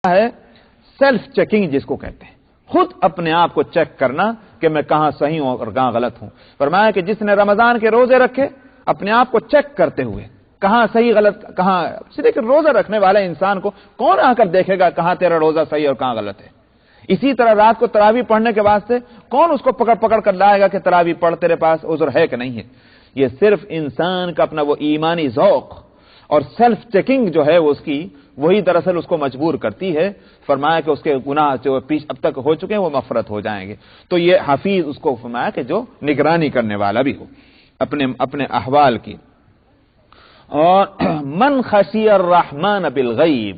ہے self checking جس کو کہتے ہیں، خود اپنے آپ کو چیک کرنا کہ میں کہاں صحیح ہوں اور کہاں غلط ہوں۔ فرمایا کہ جس نے رمضان کے روزے رکھے اپنے آپ کو چیک کرتے ہوئے کہاں صحیح غلط کہاں، صرف روزہ رکھنے والے انسان کو کون آ کر دیکھے گا کہاں تیرا روزہ صحیح اور کہاں غلط ہے؟ اسی طرح رات کو تراویح پڑھنے کے واسطے کون اس کو پکڑ پکڑ کر لائے گا کہ تراویح پڑھ، تیرے پاس عذر ہے کہ نہیں ہے؟ یہ صرف انسان کا اپنا وہ ایمانی ذوق اور سیلف چیکنگ جو ہے وہ اس کی، وہی دراصل اس کو مجبور کرتی ہے۔ فرمایا کہ اس کے گناہ جو اب تک ہو چکے ہیں وہ مغفرت ہو جائیں گے۔ تو یہ حفیظ اس کو فرمایا کہ جو نگرانی کرنے والا بھی ہو اپنے احوال کی۔ اور من خشی الرحمن بالغیب،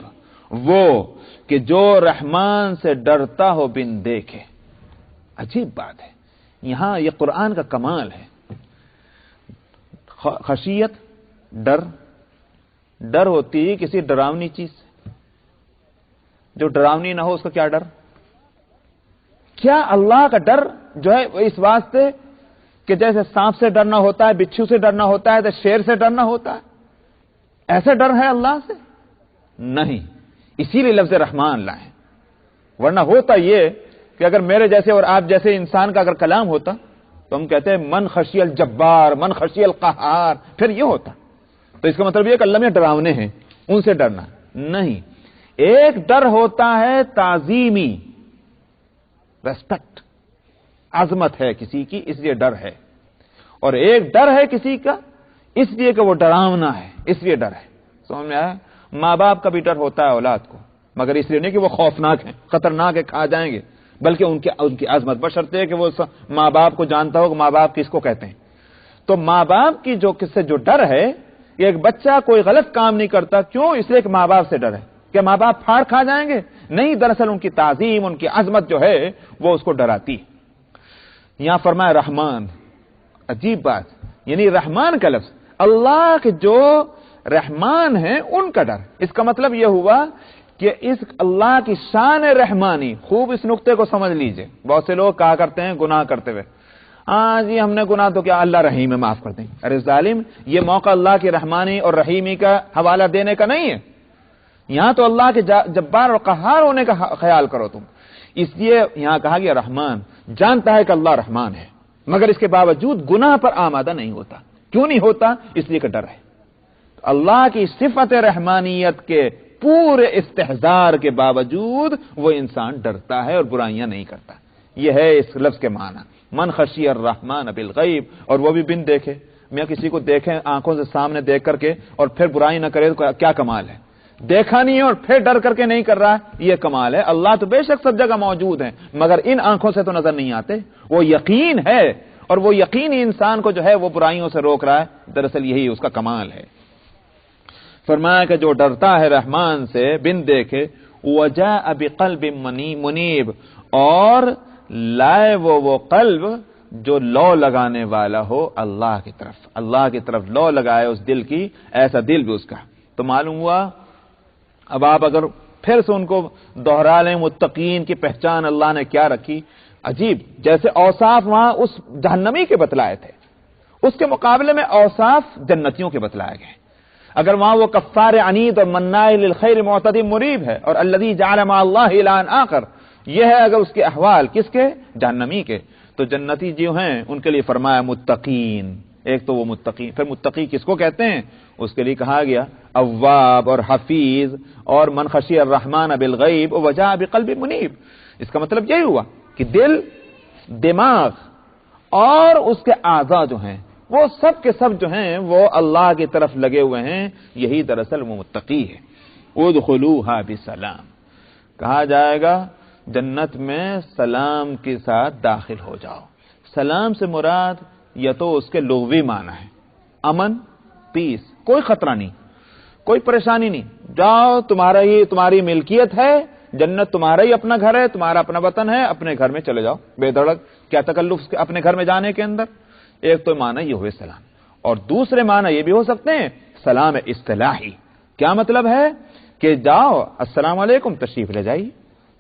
وہ کہ جو رحمان سے ڈرتا ہو بن دیکھے۔ عجیب بات ہے، یہاں یہ قرآن کا کمال ہے۔ خشیت ڈر ہوتی ہے کسی ڈراؤنی چیز سے، جو ڈراؤنی نہ ہو اس کا کیا ڈر؟ کیا اللہ کا ڈر جو ہے اس واسطے کہ جیسے سانپ سے ڈرنا ہوتا ہے، بچھو سے ڈرنا ہوتا ہے، تو شیر سے ڈرنا ہوتا ہے، ایسا ڈر ہے اللہ سے؟ نہیں، اسی لیے لفظ رحمان لائیں، ورنہ ہوتا یہ کہ اگر میرے جیسے اور آپ جیسے انسان کا اگر کلام ہوتا تو ہم کہتے ہیں من خشی الجبار، من خشی القہار، پھر یہ ہوتا۔ تو اس کا مطلب یہ کہ اللہ میں ڈراونے ہیں، ان سے ڈرنا نہیں۔ ایک ڈر ہوتا ہے تعظیمی، ریسپیکٹ، عظمت ہے کسی کی اس لیے ڈر ہے، اور ایک ڈر ہے کسی کا اس لیے کہ وہ ڈراونا ہے اس لیے ڈر ہے۔ سمجھ میں آیا؟ ماں باپ کا بھی ڈر ہوتا ہے اولاد کو، مگر اس لیے نہیں کہ وہ خوفناک ہیں، خطرناک ہے، کھا جائیں گے، بلکہ ان کی عظمت بشرطے ہے کہ وہ ماں باپ کو جانتا ہو کہ ماں باپ کس کو کہتے ہیں۔ تو ماں باپ کی جو کس سے جو ڈر ہے، کہ ایک بچہ کوئی غلط کام نہیں کرتا، کیوں؟ اس لیے کہ ماں باپ سے ڈر ہے کہ ماں باپ پھاڑ کھا جائیں گے، نہیں، دراصل ان کی تعظیم، ان کی عظمت جو ہے وہ اس کو ڈراتی۔ یہاں فرمایا رحمان، عجیب بات، یعنی رحمان کا لفظ اللہ کے جو رحمان ہیں ان کا ڈر۔ اس کا مطلب یہ ہوا کہ اس اللہ کی شان رحمانی، خوب اس نقطے کو سمجھ لیجئے۔ بہت سے لوگ کہا کرتے ہیں گناہ کرتے ہوئے، ہاں جی ہم نے گناہ تو کیا، اللہ رحیم ہے، معاف کر دیں۔ ارے ظالم، یہ موقع اللہ کی رحمانی اور رحیمی کا حوالہ دینے کا نہیں ہے، یہاں تو اللہ کے جبار اور قہار ہونے کا خیال کرو تم۔ اس لیے یہاں کہا گیا رحمان، جانتا ہے کہ اللہ رحمان ہے، مگر اس کے باوجود گناہ پر آمادہ نہیں ہوتا۔ کیوں نہیں ہوتا؟ اس لیے کہ ڈر ہے۔ اللہ کی صفت رحمانیت کے پورے استحضار کے باوجود وہ انسان ڈرتا ہے اور برائیاں نہیں کرتا۔ یہ ہے اس لفظ کے معنی، من خشی الرحمن بالغیب، اور وہ بھی بن دیکھے۔ میں کسی کو دیکھیں آنکھوں سے سامنے دیکھ کر کے اور پھر برائی نہ کرے تو کیا کمال ہے؟ دیکھا نہیں ہے اور پھر ڈر کر کے نہیں کر رہا ہے، یہ کمال ہے۔ اللہ تو بے شک سب جگہ موجود ہیں، مگر ان آنکھوں سے تو نظر نہیں آتے۔ وہ یقین ہے، اور وہ یقین ہی انسان کو جو ہے وہ برائیوں سے روک رہا ہے، دراصل یہی اس کا کمال ہے۔ فرمایا کہ جو ڈرتا ہے رحمان سے بن دیکھے، وجاء بقلب منیب، اور لائے وہ قلب جو لو لگانے والا ہو اللہ کی طرف لو لگائے اس دل کی، ایسا دل بھی اس کا۔ تو معلوم ہوا، اب آپ اگر پھر سے ان کو دوہرا لیں، متقین کی پہچان اللہ نے کیا رکھی، عجیب، جیسے اوصاف وہاں اس جہنمی کے بتلائے تھے، اس کے مقابلے میں اوصاف جنتیوں کے بتلائے گئے۔ اگر وہاں وہ کفار عنید اور مناع للخیر معتد مریب ہے، اور الذی جعل مع اللہ الہا آخر، یہ ہے اگر اس کے احوال کس کے؟ جہنمی کے۔ تو جنتی جو ہیں ان کے لیے فرمایا متقین، ایک تو وہ متقین، پھر متقی کس کو کہتے ہیں؟ اس کے لیے کہا گیا اواب اور حفیظ اور من خشی الرحمن بالغیب وجاء بقلب منیب۔ اس کا مطلب یہی ہوا کہ دل، دماغ اور اس کے اعضاء جو ہیں وہ سب کے سب جو ہیں وہ اللہ کی طرف لگے ہوئے ہیں، یہی دراصل وہ متقی ہے۔ ادخلوها بسلام، کہا جائے گا جنت میں سلام کے ساتھ داخل ہو جاؤ۔ سلام سے مراد یا تو اس کے لغوی معنی ہے امن، پیس، کوئی خطرہ نہیں، کوئی پریشانی نہیں، جاؤ، تمہاری ملکیت ہے، جنت تمہارا ہی اپنا گھر ہے، تمہارا اپنا وطن ہے، اپنے گھر میں چلے جاؤ بے دھڑک، کیا تکلف اپنے گھر میں جانے کے اندر۔ ایک تو معنی یہ ہوئے سلام، اور دوسرے معنی یہ بھی ہو سکتے ہیں سلام اصطلاحی۔ کیا مطلب ہے؟ کہ جاؤ السلام علیکم، تشریف لے جائیے،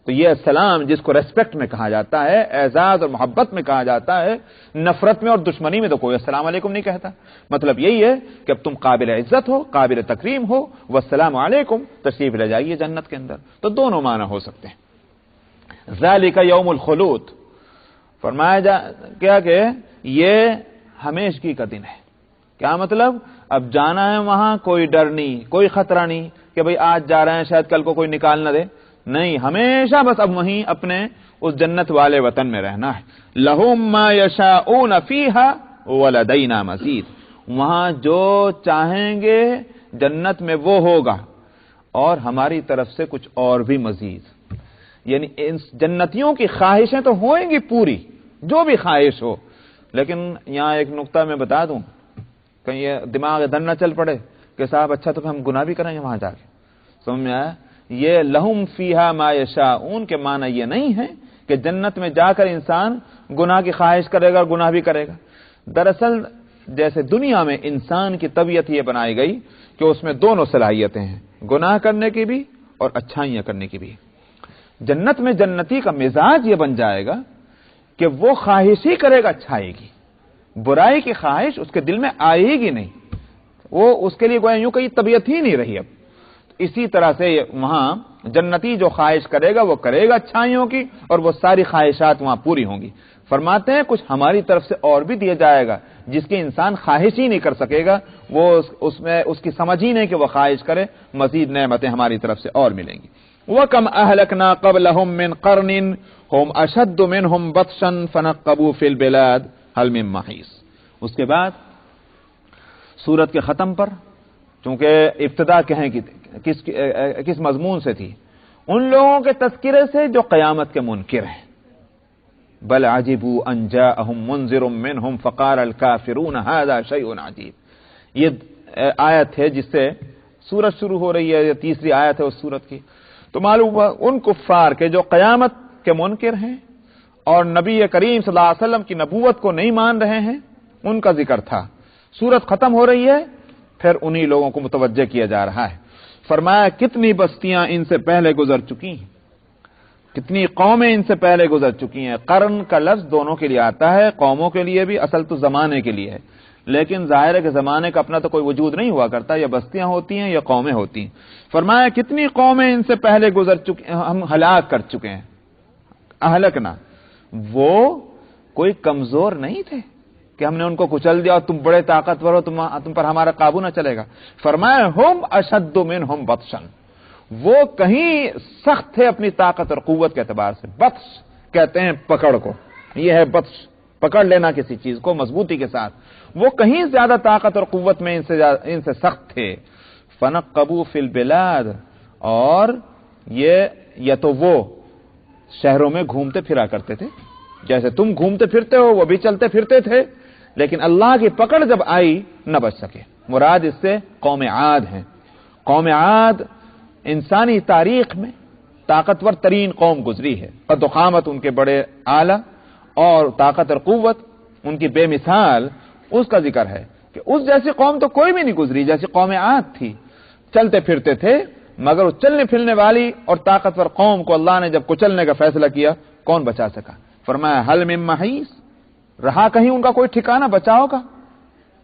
تو یہ السلام جس کو ریسپیکٹ میں کہا جاتا ہے، اعزاز اور محبت میں کہا جاتا ہے، نفرت میں اور دشمنی میں تو کوئی السلام علیکم نہیں کہتا۔ مطلب یہی ہے کہ اب تم قابل عزت ہو، قابل تکریم ہو، والسلام علیکم، تشریف لے جائیے جنت کے اندر۔ تو دونوں معنی ہو سکتے ہیں۔ ذالک یوم الخلود، فرمایا کیا کہ یہ ہمیشگی کا دن ہے۔ کیا مطلب؟ اب جانا ہے وہاں، کوئی ڈر نہیں، کوئی خطرہ نہیں کہ بھئی آج جا رہے ہیں شاید کل کو کوئی نکال نہ دے، نہیں، ہمیشہ بس اب وہیں اپنے اس جنت والے وطن میں رہنا ہے۔ لہم ما یشاؤون فیہا ولدینا مزید، وہاں جو چاہیں گے جنت میں وہ ہوگا، اور ہماری طرف سے کچھ اور بھی مزید۔ یعنی ان جنتیوں کی خواہشیں تو ہوئیں گی پوری، جو بھی خواہش ہو، لیکن یہاں ایک نقطہ میں بتا دوں، کہیں یہ دماغ ادھر نہ چل پڑے کہ صاحب اچھا تو ہم گناہ بھی کریں گے وہاں جا کے۔ سمجھ میں آیا؟ یہ لہم فیہا ما یشاؤون کے معنی یہ نہیں ہے کہ جنت میں جا کر انسان گناہ کی خواہش کرے گا اور گناہ بھی کرے گا۔ دراصل جیسے دنیا میں انسان کی طبیعت یہ بنائی گئی کہ اس میں دونوں صلاحیتیں ہیں، گناہ کرنے کی بھی اور اچھائیاں کرنے کی بھی۔ جنت میں جنتی کا مزاج یہ بن جائے گا کہ وہ خواہش ہی کرے گا اچھائی کی، برائی کی خواہش اس کے دل میں آئے گی نہیں، وہ اس کے لیے گویا یوں کہ طبیعت ہی نہیں رہی اب۔ اسی طرح سے وہاں جنتی جو خواہش کرے گا وہ کرے گا اچھائیوں کی، اور وہ ساری خواہشات وہاں پوری ہوں گی۔ فرماتے ہیں کچھ ہماری طرف سے اور بھی دیا جائے گا جس کی انسان خواہش ہی نہیں کر سکے گا، وہ اس میں اس کی سمجھ ہی نہیں کہ وہ خواہش کرے، مزید نعمتیں ہماری طرف سے اور ملیں گی۔ وَكَمْ أَهْلَكْنَا قَبْلَهُمْ مِنْ قَرْنٍ هُمْ أَشَدُّ مِنْهُمْ بَطْشًا فَنَقَّبُوا فِي الْبِلَادِ هَلْ مِن مَّحِيصٍ۔ اس کے بعد سورت کے ختم پر، چونکہ ابتدا کہیں کس مضمون سے تھی، ان لوگوں کے تذکرے سے جو قیامت کے منکر ہیں۔ بل عجبوا ان جاءهم منذر منهم فقال الكافرون هذا شيء عجیب، یہ آیت ہے جس سے سورت شروع ہو رہی ہے، یہ تیسری آیت ہے اس سورت کی۔ تو معلوم ہوا ان کفار کے جو قیامت کے منکر ہیں اور نبی کریم صلی اللہ علیہ وسلم کی نبوت کو نہیں مان رہے ہیں، ان کا ذکر تھا۔ سورت ختم ہو رہی ہے، پھر انہی لوگوں کو متوجہ کیا جا رہا ہے۔ فرمایا کتنی بستیاں ان سے پہلے گزر چکی ہیں، کتنی قومیں ان سے پہلے گزر چکی ہیں۔ قرن کا لفظ دونوں کے لیے آتا ہے، قوموں کے لیے بھی، اصل تو زمانے کے لیے ہے، لیکن ظاہر ہے کہ زمانے کا اپنا تو کوئی وجود نہیں ہوا کرتا، یا بستیاں ہوتی ہیں یا قومیں ہوتی ہیں۔ فرمایا کتنی قومیں ان سے پہلے گزر چکی، ہم ہلاک کر چکے ہیں۔ اہلکنا، وہ کوئی کمزور نہیں تھے کہ ہم نے ان کو کچل دیا اور تم بڑے طاقتور ہو، تم پر ہمارا قابو نہ چلے گا۔ فرمایا ہم اشد منہم بطشا، وہ کہیں سخت تھے اپنی طاقت اور قوت کے اعتبار سے۔ بطش کہتے ہیں پکڑ کو، یہ ہے بطش، پکڑ لینا کسی چیز کو مضبوطی کے ساتھ، وہ کہیں زیادہ طاقت اور قوت میں ان سے سخت تھے۔ فنقبوا فی البلاد، اور یہ یا تو وہ شہروں میں گھومتے پھرا کرتے تھے، جیسے تم گھومتے پھرتے ہو وہ بھی چلتے پھرتے تھے، لیکن اللہ کی پکڑ جب آئی نہ بچ سکے۔ مراد اس سے قوم عاد ہیں۔ قوم عاد انسانی تاریخ میں طاقتور ترین قوم گزری ہے، قد و قامت ان کے بڑے اعلی، اور طاقت اور قوت ان کی بے مثال، اس کا ذکر ہے کہ اس جیسی قوم تو کوئی بھی نہیں گزری جیسی قوم عاد تھی۔ چلتے پھرتے تھے، مگر اس چلنے پھرنے والی اور طاقتور قوم کو اللہ نے جب کچلنے کا فیصلہ کیا، کون بچا سکا؟ فرمایا حل من محیص، رہا کہیں ان کا کوئی ٹھکانہ بچاؤ کا؟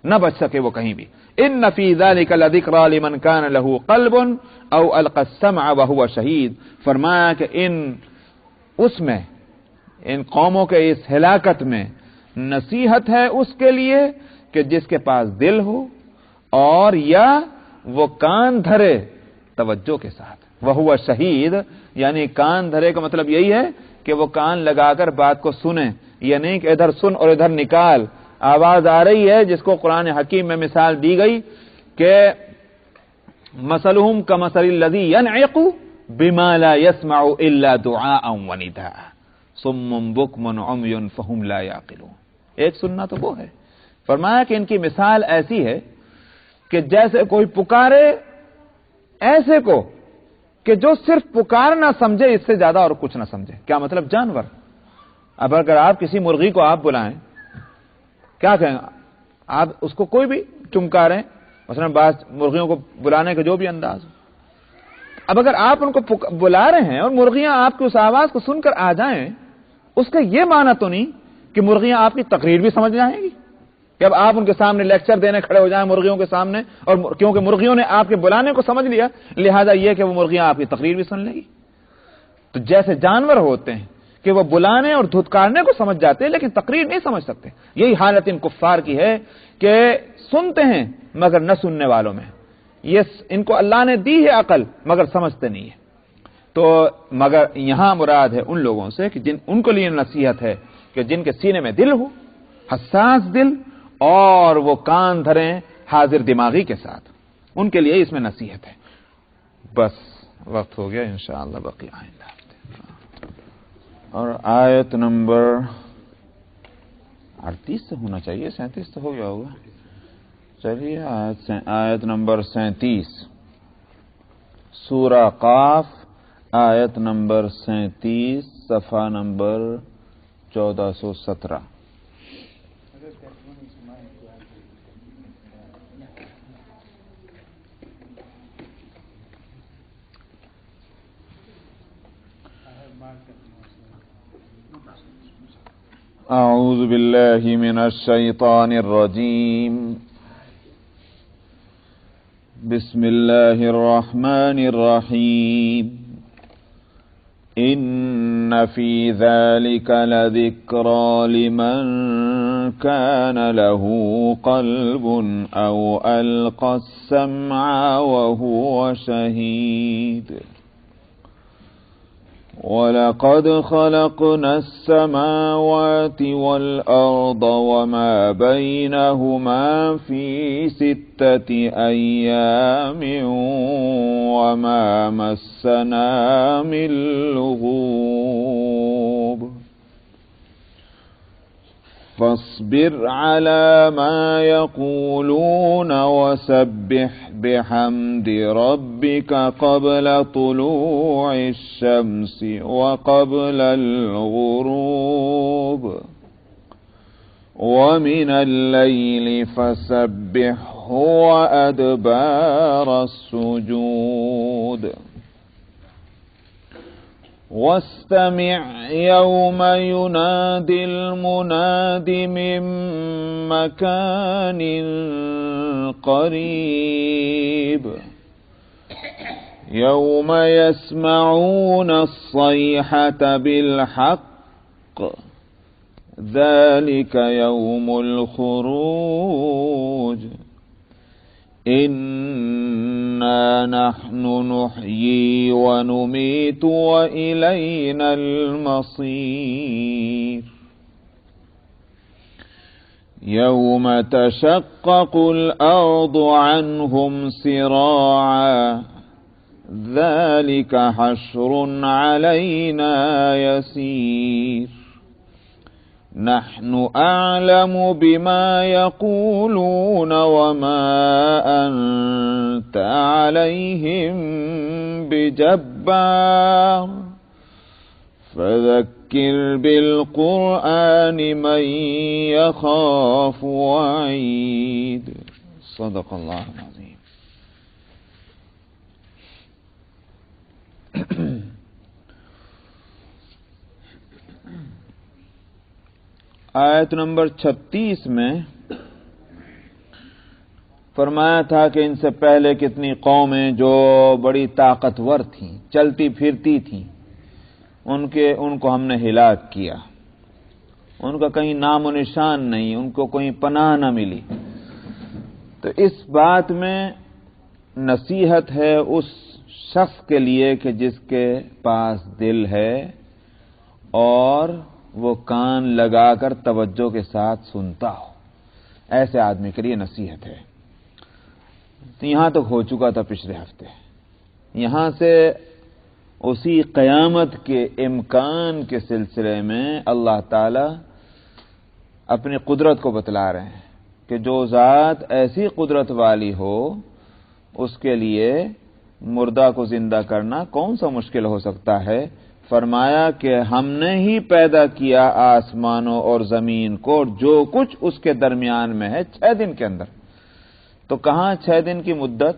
نہ بچ سکے وہ کہیں بھی۔ ان فی ذلک لذکری لمن کان له قلب او القى السمع وهو شہید، فرمایا کہ اس میں، ان قوموں کے اس ہلاکت میں نصیحت ہے اس کے لیے کہ جس کے پاس دل ہو اور یا وہ کان دھرے توجہ کے ساتھ۔ وہو شہید یعنی کان دھرے کا مطلب یہی ہے کہ وہ کان لگا کر بات کو سنیں، یہ نہیں کہ ادھر سن اور ادھر نکال۔ آواز آ رہی ہے جس کو قرآن حکیم میں مثال دی گئی کہ مثلہم کمثل الذی ینعق بما لا يسمع الا دعاء ونداء صم بکم عمی فہم لا یعقلون۔ ایک سننا تو وہ ہے۔ فرمایا کہ ان کی مثال ایسی ہے کہ جیسے کوئی پکارے ایسے کو کہ جو صرف پکارنا سمجھے، اس سے زیادہ اور کچھ نہ سمجھے۔ کیا مطلب؟ جانور، اب اگر آپ کسی مرغی کو آپ بلائیں، کیا کہیں آپ اس کو؟ کوئی بھی چمکاریں، مثلا بعض مرغیوں کو بلانے کا جو بھی انداز ہو، اب اگر آپ ان کو بلا رہے ہیں اور مرغیاں آپ کی اس آواز کو سن کر آ جائیں، اس کا یہ معنی تو نہیں کہ مرغیاں آپ کی تقریر بھی سمجھ جائیں گی، کہ اب آپ ان کے سامنے لیکچر دینے کھڑے ہو جائیں مرغیوں کے سامنے، اور کیونکہ مرغیوں نے آپ کے بلانے کو سمجھ لیا لہذا یہ کہ وہ مرغیاں آپ کی تقریر بھی سن لیں گی۔ تو جیسے جانور ہوتے ہیں کہ وہ بلانے اور دھتکارنے کو سمجھ جاتے ہیں لیکن تقریر نہیں سمجھ سکتے، یہی حالت ان کفار کی ہے کہ سنتے ہیں مگر نہ سننے والوں میں، یہ ان کو اللہ نے دی ہے عقل مگر سمجھتے نہیں ہے۔ تو مگر یہاں مراد ہے ان لوگوں سے کہ ان کو لیے نصیحت ہے کہ جن کے سینے میں دل ہو، حساس دل، اور وہ کان دھریں حاضر دماغی کے ساتھ، ان کے لیے اس میں نصیحت ہے۔ بس وقت ہو گیا، انشاءاللہ باقی آئندہ اور آیت نمبر 38 سے ہونا چاہیے، 37 سے ہو گیا ہوگا۔ چلیے آیت نمبر 37 سورہ قاف، آیت نمبر 37 صفحہ نمبر 1417۔ اعوذ باللہ من الشیطان الرجیم، بسم اللہ الرحمن الرحیم، ان فی ذلک لذکری لمن کان له قلب او القى السمع وهو شہید، وَلَقَدْ خَلَقْنَا السَّمَاوَاتِ وَالْأَرْضَ وَمَا بَيْنَهُمَا فِي 6 أَيَّامٍ وَمَا مَسَّنَا مِن لُغُوبٍ، فاصبر على ما يقولون وسبح بحمد ربك قبل طلوع الشمس وقبل الغروب ومن الليل فسبحه وأدبار السجود، واستمع يوم ينادي المناد من مكان قريب، يوم يسمعون الصيحة بالحق، ذلك يوم الخروج، إنا نحن نحيي ونميت وإلينا المصير، يوم تشقق الأرض عنهم سراعا، ذلك حشر علينا يسير، نحن أعلم بما يقولون وما أنت عليهم بجبار، فذكر بالقرآن من يخاف وعيد، صدق الله العظيم۔ آیت نمبر 36 میں فرمایا تھا کہ ان سے پہلے کتنی قومیں جو بڑی طاقتور تھیں، چلتی پھرتی تھیں، ان کو ہم نے ہلاک کیا، ان کا کہیں نام و نشان نہیں، ان کو کوئی پناہ نہ ملی۔ تو اس بات میں نصیحت ہے اس شخص کے لیے کہ جس کے پاس دل ہے اور وہ کان لگا کر توجہ کے ساتھ سنتا ہو، ایسے آدمی کے لیے نصیحت ہے۔ تو یہاں تک ہو چکا تھا پچھلے ہفتے، یہاں سے اسی قیامت کے امکان کے سلسلے میں اللہ تعالی اپنی قدرت کو بتلا رہے ہیں کہ جو ذات ایسی قدرت والی ہو اس کے لیے مردہ کو زندہ کرنا کون سا مشکل ہو سکتا ہے۔ فرمایا کہ ہم نے ہی پیدا کیا آسمانوں اور زمین کو اور جو کچھ اس کے درمیان میں ہے 6 دن کے اندر۔ تو کہاں 6 دن کی مدت،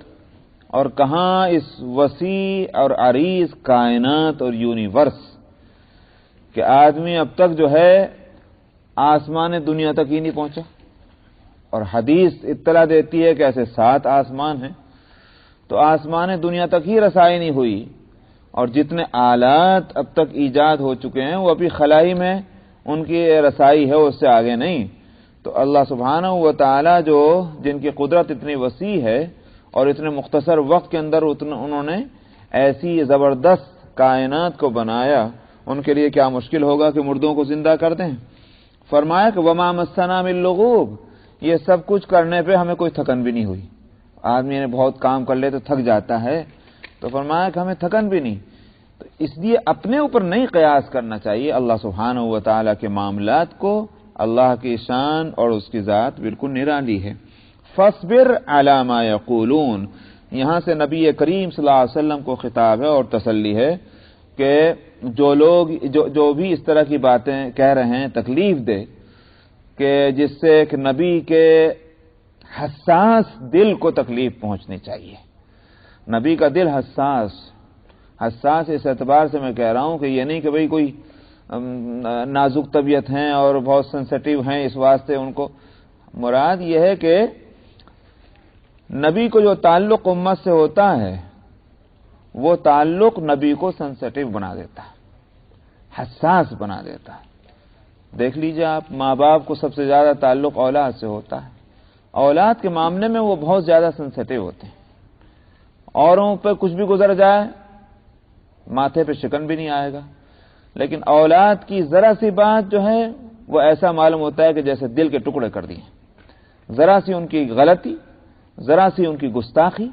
اور کہاں اس وسیع اور عریض کائنات اور یونیورس کہ آدمی اب تک جو ہے آسمان دنیا تک ہی نہیں پہنچا، اور حدیث اطلاع دیتی ہے کہ ایسے 7 آسمان ہیں، تو آسمان دنیا تک ہی رسائی نہیں ہوئی، اور جتنے آلات اب تک ایجاد ہو چکے ہیں وہ ابھی خلائی میں ان کی رسائی ہے، اس سے آگے نہیں۔ تو اللہ سبحانہ و تعالی جو جن کی قدرت اتنی وسیع ہے اور اتنے مختصر وقت کے اندر انہوں نے ایسی زبردست کائنات کو بنایا، ان کے لیے کیا مشکل ہوگا کہ مردوں کو زندہ کر دیں۔ فرمایا کہ وما مسنا من لغوب، یہ سب کچھ کرنے پہ ہمیں کوئی تھکن بھی نہیں ہوئی۔ آدمی نے بہت کام کر لے تو تھک جاتا ہے، تو فرمایا کہ ہمیں تھکن بھی نہیں۔ تو اس لیے اپنے اوپر نہیں قیاس کرنا چاہیے اللہ سبحانہ و تعالیٰ کے معاملات کو۔ اللہ کی شان اور اس کی ذات بالکل نرالی ہے۔ فاصبر علی ما یقولون، یہاں سے نبی کریم صلی اللہ علیہ وسلم کو خطاب ہے اور تسلی ہے کہ جو لوگ جو بھی اس طرح کی باتیں کہہ رہے ہیں تکلیف دے، کہ جس سے ایک نبی کے حساس دل کو تکلیف پہنچنی چاہیے۔ نبی کا دل حساس اس اعتبار سے میں کہہ رہا ہوں کہ یہ نہیں کہ بھئی کوئی نازک طبیعت ہیں اور بہت سینسیٹیو ہیں، اس واسطے ان کو مراد یہ ہے کہ نبی کو جو تعلق امت سے ہوتا ہے وہ تعلق نبی کو سینسیٹیو بنا دیتا ہے، حساس بنا دیتا ہے۔ دیکھ لیجئے آپ، ماں باپ کو سب سے زیادہ تعلق اولاد سے ہوتا ہے، اولاد کے معاملے میں وہ بہت زیادہ سینسیٹیو ہوتے ہیں، اوروں پہ کچھ بھی گزر جائے ماتھے پہ شکن بھی نہیں آئے گا، لیکن اولاد کی ذرا سی بات جو ہے وہ ایسا معلوم ہوتا ہے کہ جیسے دل کے ٹکڑے کر دیے۔ ذرا سی ان کی غلطی، ذرا سی ان کی گستاخی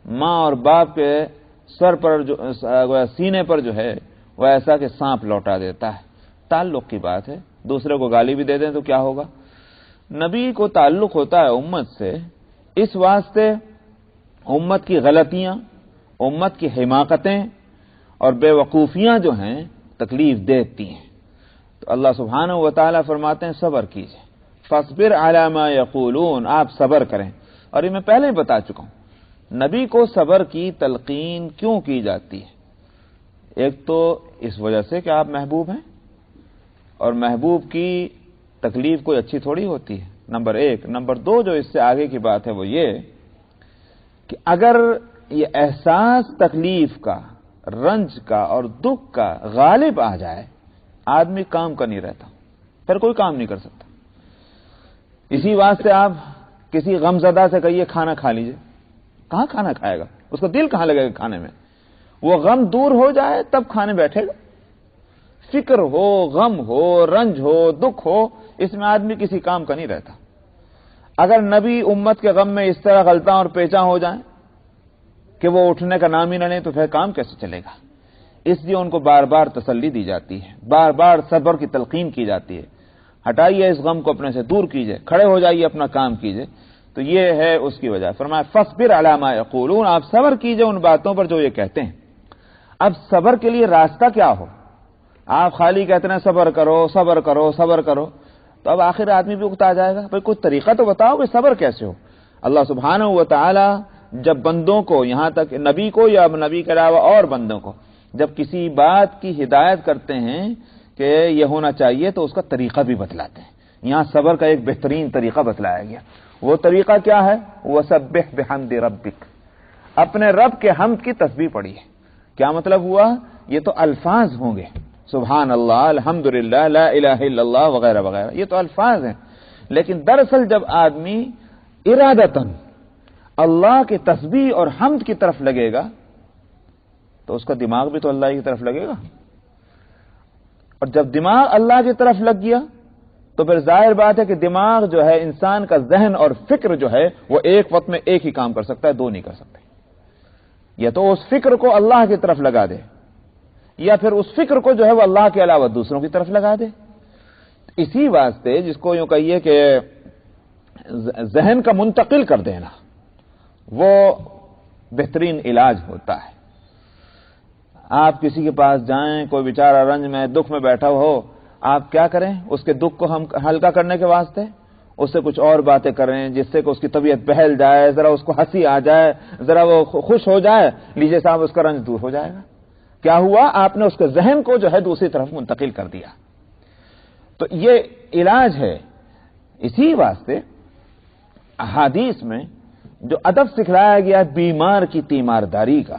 ماں اور باپ کے سر پر جو سینے پر جو ہے وہ ایسا کہ سانپ لوٹا دیتا ہے۔ تعلق کی بات ہے، دوسرے کو گالی بھی دے دیں تو کیا ہوگا؟ نبی کو تعلق ہوتا ہے امت سے، اس واسطے امت کی غلطیاں، امت کی حماقتیں اور بے وقوفیاں جو ہیں تکلیف دیتی ہیں۔ تو اللہ سبحانہ و تعالیٰ فرماتے ہیں صبر کیجئے، فاصبر علی ما یقولون، آپ صبر کریں۔ اور یہ میں پہلے ہی بتا چکا ہوں، نبی کو صبر کی تلقین کیوں کی جاتی ہے؟ ایک تو اس وجہ سے کہ آپ محبوب ہیں، اور محبوب کی تکلیف کوئی اچھی تھوڑی ہوتی ہے، نمبر 1۔ نمبر 2 جو اس سے آگے کی بات ہے وہ یہ کہ اگر یہ احساس تکلیف کا، رنج کا اور دکھ کا غالب آ جائے، آدمی کام کا نہیں رہتا، پھر کوئی کام نہیں کر سکتا۔ اسی واسطے آپ کسی غم زدہ سے کہیے کھانا کھا لیجئے، کہاں کھانا کھائے گا؟ اس کو دل کہاں لگے گا کھانے میں؟ وہ غم دور ہو جائے تب کھانے بیٹھے گا۔ فکر ہو، غم ہو، رنج ہو، دکھ ہو، اس میں آدمی کسی کام کا نہیں رہتا۔ اگر نبی امت کے غم میں اس طرح غلطاں اور پیچاں ہو جائیں کہ وہ اٹھنے کا نام ہی نہ لیں تو پھر کام کیسے چلے گا؟ اس لیے ان کو بار بار تسلی دی جاتی ہے، بار بار صبر کی تلقین کی جاتی ہے۔ ہٹائیے اس غم کو اپنے سے دور کیجئے، کھڑے ہو جائیے، اپنا کام کیجئے۔ تو یہ ہے اس کی وجہ۔ فرمایا فاصبر علی ما یقولون، آپ صبر کیجئے ان باتوں پر جو یہ کہتے ہیں۔ اب صبر کے لیے راستہ کیا ہو؟ آپ خالی کہتے ہیں صبر کرو صبر کرو صبر کرو، تو اب آخر آدمی بھی اکتا جائے گا۔ بھئی کوئی طریقہ تو بتاؤ کہ صبر کیسے ہو؟ اللہ سبحانہ و تعالی جب بندوں کو، یہاں تک نبی کو یا نبی کے علاوہ اور بندوں کو جب کسی بات کی ہدایت کرتے ہیں کہ یہ ہونا چاہیے تو اس کا طریقہ بھی بتلاتے ہیں۔ یہاں صبر کا ایک بہترین طریقہ بتلایا گیا۔ وہ طریقہ کیا ہے؟ وَسَبِّحْ بِحَمْدِ رَبِّكَ، اپنے رب کے حمد کی تسبیح پڑھیے۔ کیا مطلب ہوا؟ یہ تو الفاظ ہوں گے، سبحان اللہ، الحمدللہ، لا الہ الا اللہ وغیرہ وغیرہ، یہ تو الفاظ ہیں، لیکن دراصل جب آدمی ارادتاً اللہ کی تسبیح اور حمد کی طرف لگے گا تو اس کا دماغ بھی تو اللہ کی طرف لگے گا، اور جب دماغ اللہ کی طرف لگ گیا تو پھر ظاہر بات ہے کہ دماغ جو ہے، انسان کا ذہن اور فکر جو ہے وہ ایک وقت میں ایک ہی کام کر سکتا ہے، دو نہیں کر سکتے۔ یا تو اس فکر کو اللہ کی طرف لگا دے، یا پھر اس فکر کو جو ہے وہ اللہ کے علاوہ دوسروں کی طرف لگا دے۔ اسی واسطے جس کو یوں کہیے کہ ذہن کا منتقل کر دینا وہ بہترین علاج ہوتا ہے۔ آپ کسی کے پاس جائیں، کوئی بیچارہ رنج میں، دکھ میں بیٹھا ہو، آپ کیا کریں؟ اس کے دکھ کو ہم ہلکا کرنے کے واسطے اس سے کچھ اور باتیں کریں جس سے کہ اس کی طبیعت بہل جائے، ذرا اس کو ہنسی آ جائے، ذرا وہ خوش ہو جائے، لیجیے صاحب اس کا رنج دور ہو جائے گا۔ کیا ہوا؟ آپ نے اس کے ذہن کو جو ہے دوسری طرف منتقل کر دیا۔ تو یہ علاج ہے۔ اسی واسطے احادیث میں جو ادب سکھلایا گیا بیمار کی تیمارداری کا،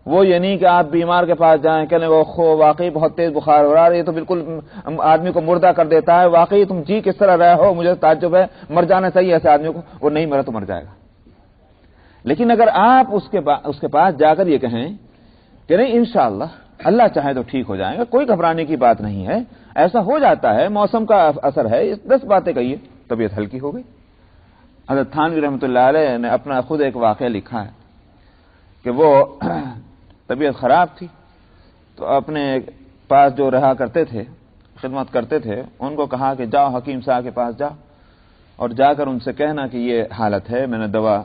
وہ یہ نہیں کہ آپ بیمار کے پاس جائیں کہنے وہ واقعی بہت تیز بخار ہو رہا ہے، یہ تو بالکل آدمی کو مردہ کر دیتا ہے، واقعی تم جی کس طرح رہے ہو، مجھے تعجب ہے، مر جانا چاہیے ایسے آدمی کو۔ وہ نہیں مرا تو مر جائے گا۔ لیکن اگر آپ اس کے پاس جا کر یہ کہیں کہ نہیں انشاءاللہ اللہ چاہے تو ٹھیک ہو جائے گا، کوئی گھبرانے کی بات نہیں ہے، ایسا ہو جاتا ہے، موسم کا اثر ہے، 10 باتیں کہیے، طبیعت ہلکی ہو گئی۔ حضرت تھانوی رحمۃ اللہ علیہ نے اپنا خود ایک واقعہ لکھا ہے کہ وہ طبیعت خراب تھی تو اپنے پاس جو رہا کرتے تھے، خدمت کرتے تھے، ان کو کہا کہ جاؤ حکیم صاحب کے پاس جاؤ اور جا کر ان سے کہنا کہ یہ حالت ہے، میں نے دوا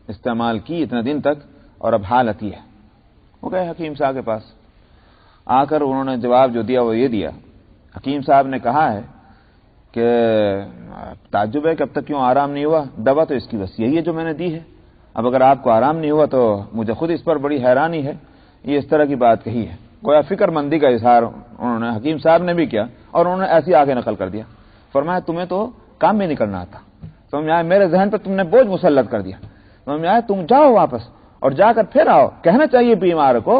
استعمال کی اتنے دن تک اور اب حالت یہ ہے۔ وہ گئے حکیم صاحب کے پاس، آ کر انہوں نے جواب جو دیا وہ یہ دیا، حکیم صاحب نے کہا ہے کہ تعجب ہے کہ اب تک کیوں آرام نہیں ہوا، دوا تو اس کی بس یہی ہے جو میں نے دی ہے، اب اگر آپ کو آرام نہیں ہوا تو مجھے خود اس پر بڑی حیرانی ہے۔ یہ اس طرح کی بات کہی ہے، گویا فکر مندی کا اظہار انہوں نے حکیم صاحب نے بھی کیا اور انہوں نے ایسی آگے نقل کر دیا۔ فرمایا تمہیں تو کام بھی نہیں کرنا آتا، سمجھ میں آیا، میرے ذہن پر تم نے بوجھ مسلط کر دیا، سمجھ میں آیا، تم جاؤ واپس اور جا کر پھر آؤ، کہنا چاہیے بیمار کو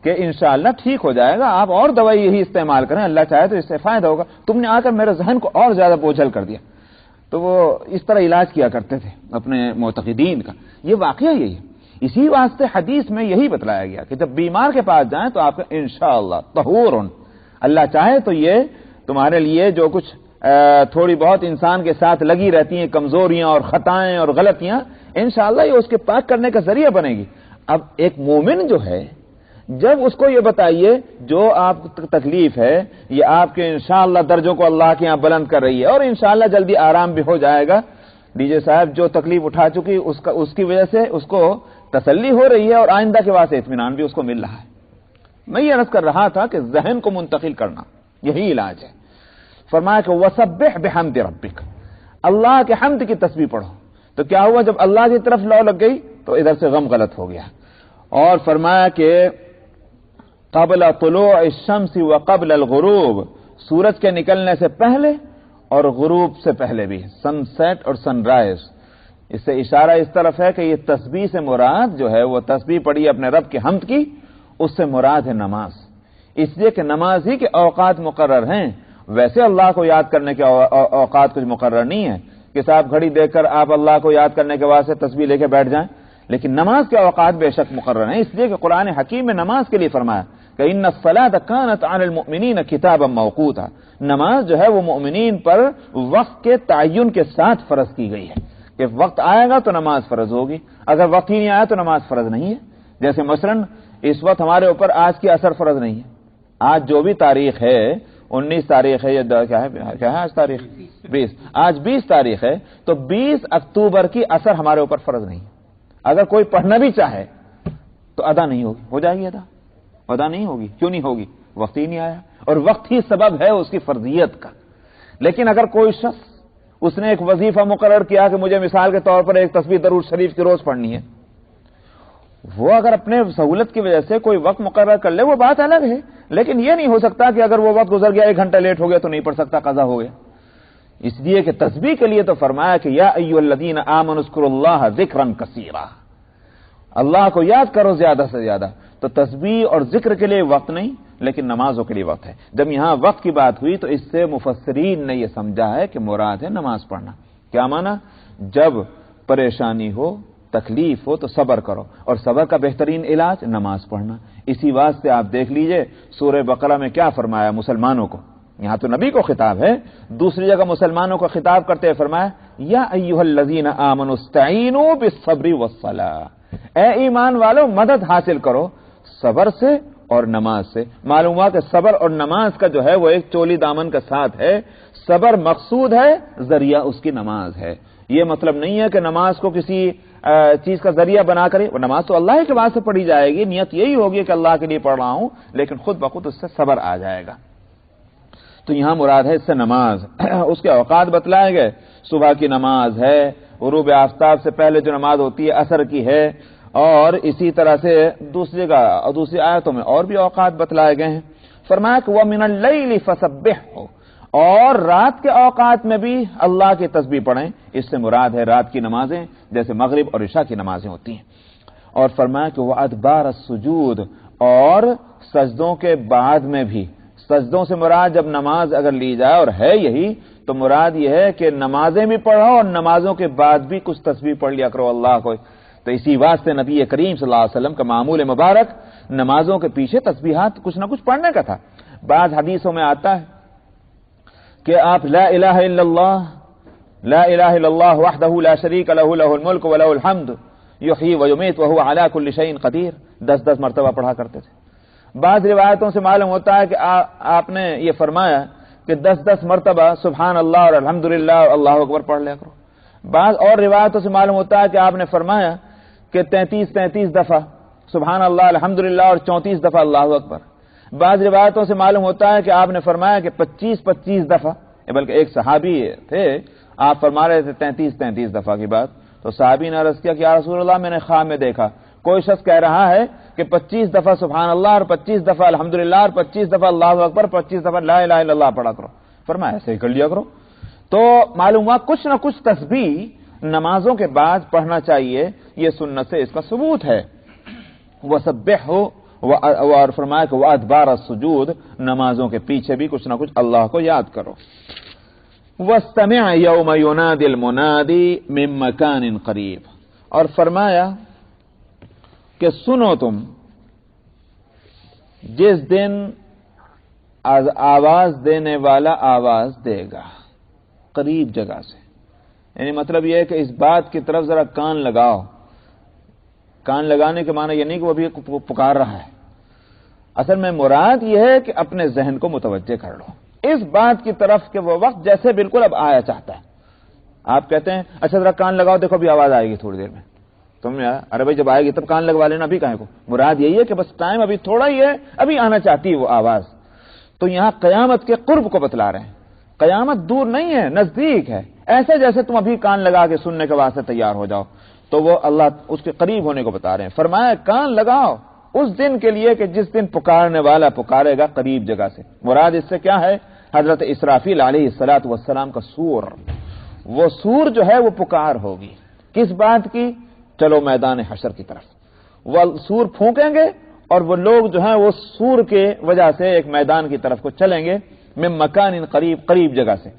کہ انشاءاللہ ٹھیک ہو جائے گا، آپ اور دوائی یہی استعمال کریں، اللہ چاہے تو اس سے فائدہ ہوگا، تم نے آ کر میرے ذہن کو اور زیادہ بوجھل کر دیا۔ تو وہ اس طرح علاج کیا کرتے تھے اپنے معتقدین کا۔ یہ واقعہ یہی ہے، اسی واسطے حدیث میں یہی بتلایا گیا کہ جب بیمار کے پاس جائیں تو آپ کا انشاءاللہ طہور، اللہ چاہے تو یہ تمہارے لیے جو کچھ تھوڑی بہت انسان کے ساتھ لگی رہتی ہیں کمزوریاں اور خطائیں اور غلطیاں، انشاءاللہ یہ اس کے پاک کرنے کا ذریعہ بنے گی۔ اب ایک مومن جو ہے جب اس کو یہ بتائیے جو آپ تکلیف ہے یہ آپ کے انشاءاللہ درجوں کو اللہ کے یہاں بلند کر رہی ہے اور انشاءاللہ جلدی آرام بھی ہو جائے گا، دیجئے صاحب جو تکلیف اٹھا چکی اس کی وجہ سے اس کو تسلی ہو رہی ہے اور آئندہ کے واسطے اطمینان بھی اس کو مل رہا ہے۔ میں یہ عرض کر رہا تھا کہ ذہن کو منتقل کرنا یہی علاج ہے۔ فرمایا کہ وسبح بحمد ربک، اللہ کے حمد کی تسبیح پڑھو۔ تو کیا ہوا؟ جب اللہ کی طرف لو لگ گئی تو ادھر سے غم غلط ہو گیا۔ اور فرمایا کہ قبل طلوع الشمس وقبل الغروب، سورج کے نکلنے سے پہلے اور غروب سے پہلے بھی، سن سیٹ اور سن رائز۔ اس سے اشارہ اس طرف ہے کہ یہ تسبیح سے مراد جو ہے وہ تسبیح پڑھی اپنے رب کے حمد کی، اس سے مراد ہے نماز، اس لیے کہ نماز ہی کے اوقات مقرر ہیں۔ ویسے اللہ کو یاد کرنے کے اوقات کچھ مقرر نہیں ہے کہ صاحب گھڑی دیکھ کر آپ اللہ کو یاد کرنے کے واسطے تسبیح لے کے بیٹھ جائیں، لیکن نماز کے اوقات بے شک مقرر ہیں، اس لیے کہ قرآن حکیم میں نماز کے لیے فرمایا کہ ان الصلاۃ کانت علی المؤمنین کتابا موقوتا، نماز جو ہے وہ مؤمنین پر وقت کے تعین کے ساتھ فرض کی گئی ہے کہ وقت آئے گا تو نماز فرض ہوگی، اگر وقت ہی نہیں آیا تو نماز فرض نہیں ہے۔ جیسے مثلا اس وقت ہمارے اوپر آج کی اثر فرض نہیں ہے، آج جو بھی تاریخ ہے 19 تاریخ ہے، یہ کیا ہے آج تاریخ 20، آج 20 تاریخ ہے، تو 20 اکتوبر کی اثر ہمارے اوپر فرض نہیں ہے۔ اگر کوئی پڑھنا بھی چاہے تو ادا نہیں ہوگی، ہو جائے گی ادا نہیں ہوگی، کیوں نہیں ہوگی؟ وقت ہی نہیں آیا، اور وقت ہی سبب ہے اس کی فرضیت کا۔ لیکن اگر کوئی شخص اس نے ایک وظیفہ مقرر کیا کہ مجھے مثال کے طور پر ایک تسبیح درود شریف کی روز پڑھنی ہے، وہ اگر اپنے سہولت کی وجہ سے کوئی وقت مقرر کر لے وہ بات الگ ہے، لیکن یہ نہیں ہو سکتا کہ اگر وہ وقت گزر گیا 1 گھنٹہ لیٹ ہو گیا تو نہیں پڑھ سکتا، قضا ہو گیا۔ اس لیے کہ تسبیح کے لیے تو فرمایا کہ یا ایھا الذین آمنوا اذکروا اللہ ذکرا کثیرا، اللہ کو یاد کرو زیادہ سے زیادہ۔ تو تسبیح اور ذکر کے لیے وقت نہیں، لیکن نمازوں کے لیے وقت ہے۔ جب یہاں وقت کی بات ہوئی تو اس سے مفسرین نے یہ سمجھا ہے کہ مراد ہے نماز پڑھنا۔ کیا معنی؟ جب پریشانی ہو، تکلیف ہو تو صبر کرو، اور صبر کا بہترین علاج نماز پڑھنا۔ اسی واسطے آپ دیکھ لیجئے سورہ بقرہ میں کیا فرمایا مسلمانوں کو، یہاں تو نبی کو خطاب ہے، دوسری جگہ مسلمانوں کو خطاب کرتے ہوئے فرمایا یا ایھا الذین آمنوا استعینوا بالصبر والصلاۃ، اے ایمان والو مدد حاصل کرو صبر سے اور نماز سے۔ معلوم ہوا کہ صبر اور نماز کا جو ہے وہ ایک چولی دامن کا ساتھ ہے، صبر مقصود ہے، ذریعہ اس کی نماز ہے۔ یہ مطلب نہیں ہے کہ نماز کو کسی چیز کا ذریعہ بنا کرے، وہ نماز تو اللہ کے واسطے پڑھی جائے گی، نیت یہی ہوگی کہ اللہ کے لیے پڑھ رہا ہوں، لیکن خود بخود اس سے صبر آ جائے گا۔ تو یہاں مراد ہے اس سے نماز. اس کے اوقات بتلائے گئے. صبح کی نماز ہے, غروب آفتاب سے پہلے جو نماز ہوتی ہے عصر کی ہے, اور اسی طرح سے دوسری آیتوں میں اور بھی اوقات بتلائے گئے ہیں. فرمایا کہ وَمِنَ اللَّيْلِ فَسَبِّحْهُ, اور رات کے اوقات میں بھی اللہ کی تسبیح پڑھیں. اس سے مراد ہے رات کی نمازیں جیسے مغرب اور عشاء کی نمازیں ہوتی ہیں. اور فرمایا کہ وَأَدْبَارَ السُّجُودِ, اور سجدوں کے بعد میں بھی. سجدوں سے مراد جب نماز اگر لی جائے, اور ہے یہی, تو مراد یہ ہے کہ نمازیں بھی پڑھو اور نمازوں کے بعد بھی کچھ تسبیح پڑھ لیا کرو اللہ کو. تو اسی واسطے نبی کریم صلی اللہ علیہ وسلم کا معمول مبارک نمازوں کے پیچھے تسبیحات کچھ نہ کچھ پڑھنے کا تھا. بعض حدیثوں میں آتا ہے کہ آپ لا الہ الا اللہ, لا الہ الا اللہ وحدہ لا شریک لہ لہ الملک ولہ الحمد یحیی ویمیت وہو علی کل شیء قدیر 10 مرتبہ پڑھا کرتے تھے. بعض روایتوں سے معلوم ہوتا ہے کہ آپ نے یہ فرمایا کہ 10 مرتبہ سبحان اللہ اور الحمدللہ اور اللہ اکبر پڑھ لیا کرو. بعض اور روایتوں سے معلوم ہوتا ہے کہ آپ نے فرمایا کہ 33 دفعہ سبحان اللہ الحمدللہ اور 34 دفعہ اللہ اکبر. بعض روایتوں سے معلوم ہوتا ہے کہ آپ نے فرمایا کہ 25 دفعہ, بلکہ ایک صحابی تھے, آپ فرما رہے تھے 33 دفعہ کی بات. تو صحابی نے عرض کیا کہ یا رسول اللہ, میں نے خواب میں دیکھا کوئی شخص کہہ رہا ہے کہ 25 دفعہ سبحان اللہ اور 25 دفعہ الحمدللہ اور 25 دفعہ اللہ اکبر, 25 دفعہ لا الہ الا اللہ پڑھا کرو. فرمایا ایسے ہی کر لیا کرو. تو معلوم ہوا کچھ نہ کچھ تسبیح نمازوں کے بعد پڑھنا چاہیے, یہ سنت سے اس کا ثبوت ہے. وَسَبِّحْهُ, اور فرمایا کہ وَأَدْبَارَ السُّجُودِ, نمازوں کے پیچھے بھی کچھ نہ کچھ اللہ کو یاد کرو. وَاسْتَمِعْ يَوْمَ يُنَادِ الْمُنَادِ مِن مَّكَانٍ قَرِيبٍ, اور فرمایا کہ سنو تم جس دن آواز دینے والا آواز دے گا قریب جگہ سے. یعنی مطلب یہ ہے کہ اس بات کی طرف ذرا کان لگاؤ. کان لگانے کے معنی یہ نہیں کہ وہ بھی پکار رہا ہے, اصل میں مراد یہ ہے کہ اپنے ذہن کو متوجہ کر لو اس بات کی طرف کہ وہ وقت جیسے بالکل اب آیا چاہتا ہے. آپ کہتے ہیں اچھا ذرا کان لگاؤ, دیکھو ابھی آواز آئے گی تھوڑی دیر میں. تم ارے بھائی جب آئے گی تب کان لگوا لینا, ابھی کہیں کو. مراد یہی ہے کہ بس ٹائم ابھی تھوڑا ہی ہے, ابھی آنا چاہتی ہے وہ آواز. تو یہاں قیامت کے قرب کو بتلا رہے ہیں. قیامت دور نہیں ہے, نزدیک ہے. ایسے جیسے تم ابھی کان لگا کے سننے کے واسطے تیار ہو جاؤ, تو وہ اللہ اس کے قریب ہونے کو بتا رہے ہیں. فرمایا کان لگاؤ اس دن کے لیے کہ جس دن پکارنے والا پکارے گا قریب جگہ سے. مراد اس سے کیا ہے؟ حضرت اسرافیل علیہ الصلوۃ والسلام کا سور. وہ سور جو ہے وہ پکار ہوگی کس بات کی؟ چلو میدان حشر کی طرف. وہ سور پھونکیں گے اور وہ لوگ جو ہیں وہ سور کے وجہ سے ایک میدان کی طرف کو چلیں گے. من مکان قریب, قریب جگہ سے.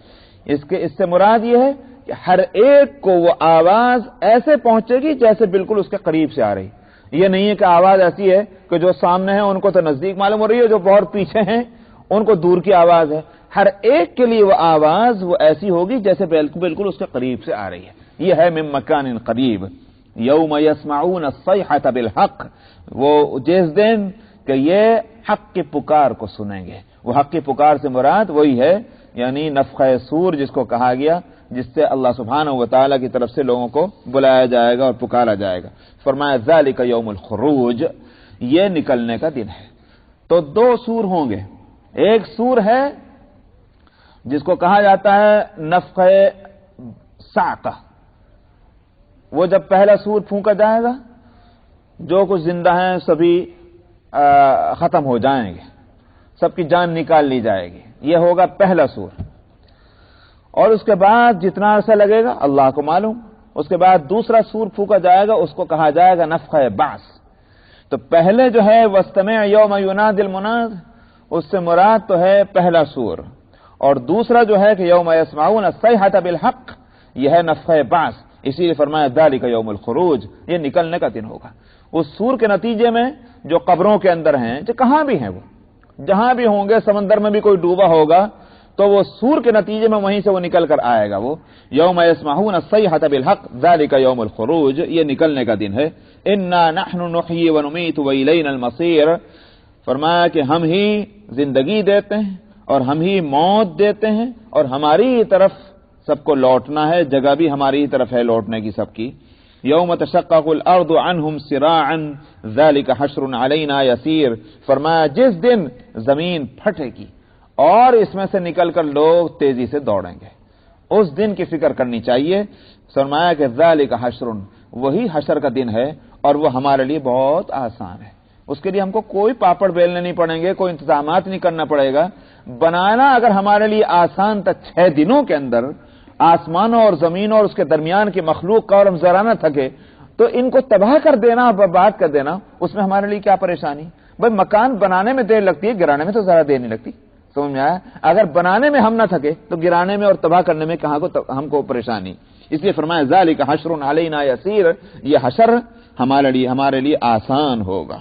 اس سے مراد یہ ہے کہ ہر ایک کو وہ آواز ایسے پہنچے گی جیسے بالکل اس کے قریب سے آ رہی. یہ نہیں ہے کہ آواز ایسی ہے کہ جو سامنے ہیں ان کو تو نزدیک معلوم ہو رہی ہے, جو بہت پیچھے ہیں ان کو دور کی آواز ہے. ہر ایک کے لیے وہ آواز وہ ایسی ہوگی جیسے بالکل اس کے قریب سے آ رہی ہے. یہ ہے من مکان قریب. یوم یسمعون الصیحۃ بالحق, وہ جس دن کہ یہ حق کی پکار کو سنیں گے. وہ حق کی پکار سے مراد وہی ہے یعنی نفخہ صور جس کو کہا گیا, جس سے اللہ سبحانہ و تعالیٰ کی طرف سے لوگوں کو بلایا جائے گا اور پکارا جائے گا. فرمایا ذالک یوم الخروج, یہ نکلنے کا دن ہے. تو 2 سور ہوں گے. ایک سور ہے جس کو کہا جاتا ہے نفخہ صعقہ. وہ جب پہلا سور پھونکا جائے گا جو کچھ زندہ ہیں سبھی ختم ہو جائیں گے, سب کی جان نکال لی جائے گی. یہ ہوگا پہلا سور. اور اس کے بعد جتنا عرصہ لگے گا اللہ کو معلوم. اس کے بعد دوسرا سور پھونکا جائے گا, اس کو کہا جائے گا نفخہ بعث. تو پہلے جو ہے واستمع یوم ینادی المناد, اس سے مراد تو ہے پہلا سور. اور دوسرا جو ہے کہ یوم یسمعون الصیحۃ بالحق, یہ ہے نفخہ بعث. اسی لیے فرمایا ذالک یوم الخروج, یہ نکلنے کا دن ہوگا. اس سور کے نتیجے میں جو قبروں کے اندر ہیں, جو کہاں بھی ہیں, وہ جہاں بھی ہوں گے, سمندر میں بھی کوئی ڈوبا ہوگا تو وہ سور کے نتیجے میں وہیں سے وہ نکل کر آئے گا. وہ یوم یسمعون الصیحۃ بالحق ذالک یوم الخروج, یہ نکلنے کا دن ہے. انا نحن نحیی ونمیت والینا المصیر, فرمایا کہ ہم ہی زندگی دیتے ہیں اور ہم ہی موت دیتے ہیں اور ہماری طرف سب کو لوٹنا ہے, جگہ بھی ہماری طرف ہے لوٹنے کی سب کی. یوم تشقق الارض عنہم سراعا ذالک حشر علینا یسیر, فرمایا جس دن زمین پھٹے گی اور اس میں سے نکل کر لوگ تیزی سے دوڑیں گے. اس دن کی فکر کرنی چاہیے. فرمایا کہ ذالک حشر، وہی حشر کا دن ہے اور وہ ہمارے لیے بہت آسان ہے. اس کے لیے ہم کو کوئی پاپڑ بیلنے نہیں پڑیں گے، کوئی انتظامات نہیں کرنا پڑے گا. بنانا اگر ہمارے لیے آسان تھا 6 دنوں کے اندر، آسمانوں اور زمینوں اور اس کے درمیان کی مخلوق کا اور ہم ذرا نہ تھکے، تو ان کو تباہ کر دینا، برباد کر دینا، اس میں ہمارے لیے کیا پریشانی؟ بھائی مکان بنانے میں دیر لگتی ہے، گرانے میں تو ذرا دیر نہیں لگتی. سمجھ میں آیا؟ اگر بنانے میں ہم نہ تھکے تو گرانے میں اور تباہ کرنے میں کہاں کو ہم کو پریشانی. اس لیے فرمایا ذالک حشر علینا یسیر، یہ حشر ہمارے لیے آسان ہوگا.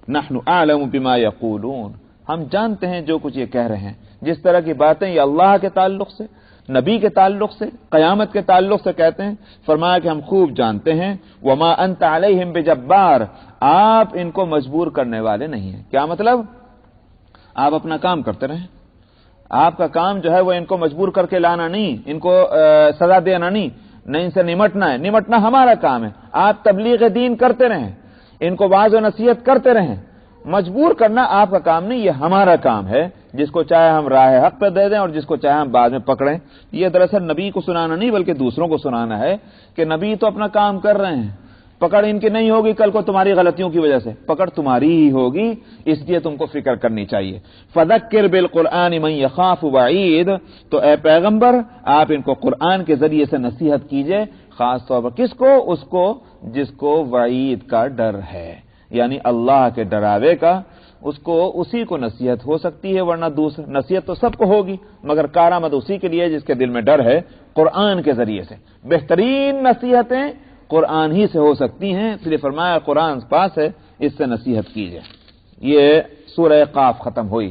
نحن اعلم بما یقولون، ہم جانتے ہیں جو کچھ یہ کہہ رہے ہیں. جس طرح کی باتیں یہ اللہ کے تعلق سے، نبی کے تعلق سے، قیامت کے تعلق سے کہتے ہیں، فرمایا کہ ہم خوب جانتے ہیں. وما انت علیہم بجبار، آپ ان کو مجبور کرنے والے نہیں ہیں. کیا مطلب؟ آپ اپنا کام کرتے رہیں. آپ کا کام جو ہے وہ ان کو مجبور کر کے لانا نہیں، ان کو سزا دینا نہیں، ان سے نمٹنا ہے. نمٹنا ہمارا کام ہے. آپ تبلیغ دین کرتے رہیں، ان کو واعظ و نصیحت کرتے رہیں. مجبور کرنا آپ کا کام نہیں، یہ ہمارا کام ہے. جس کو چاہے ہم راہ حق پہ دے دیں اور جس کو چاہے ہم بعد میں پکڑیں. یہ دراصل نبی کو سنانا نہیں بلکہ دوسروں کو سنانا ہے کہ نبی تو اپنا کام کر رہے ہیں. پکڑ ان کی نہیں ہوگی کل کو تمہاری غلطیوں کی وجہ سے، پکڑ تمہاری ہی ہوگی. اس لیے تم کو فکر کرنی چاہیے. فذکر بالقرآن من یخاف وعید، تو اے پیغمبر آپ ان کو قرآن کے ذریعے سے نصیحت کیجئے. خاص طور پر کس کو؟ اس کو جس کو وعید کا ڈر ہے، یعنی اللہ کے ڈراوے کا. اس کو اسی کو نصیحت ہو سکتی ہے، ورنہ دوسری نصیحت تو سب کو ہوگی، مگر کارآمد اسی کے لیے جس کے دل میں ڈر ہے. قرآن کے ذریعے سے بہترین نصیحتیں قرآن ہی سے ہو سکتی ہیں. اس لیے فرمایا قرآن پاس ہے، اس سے نصیحت کیجئے. یہ سورہ قاف ختم ہوئی.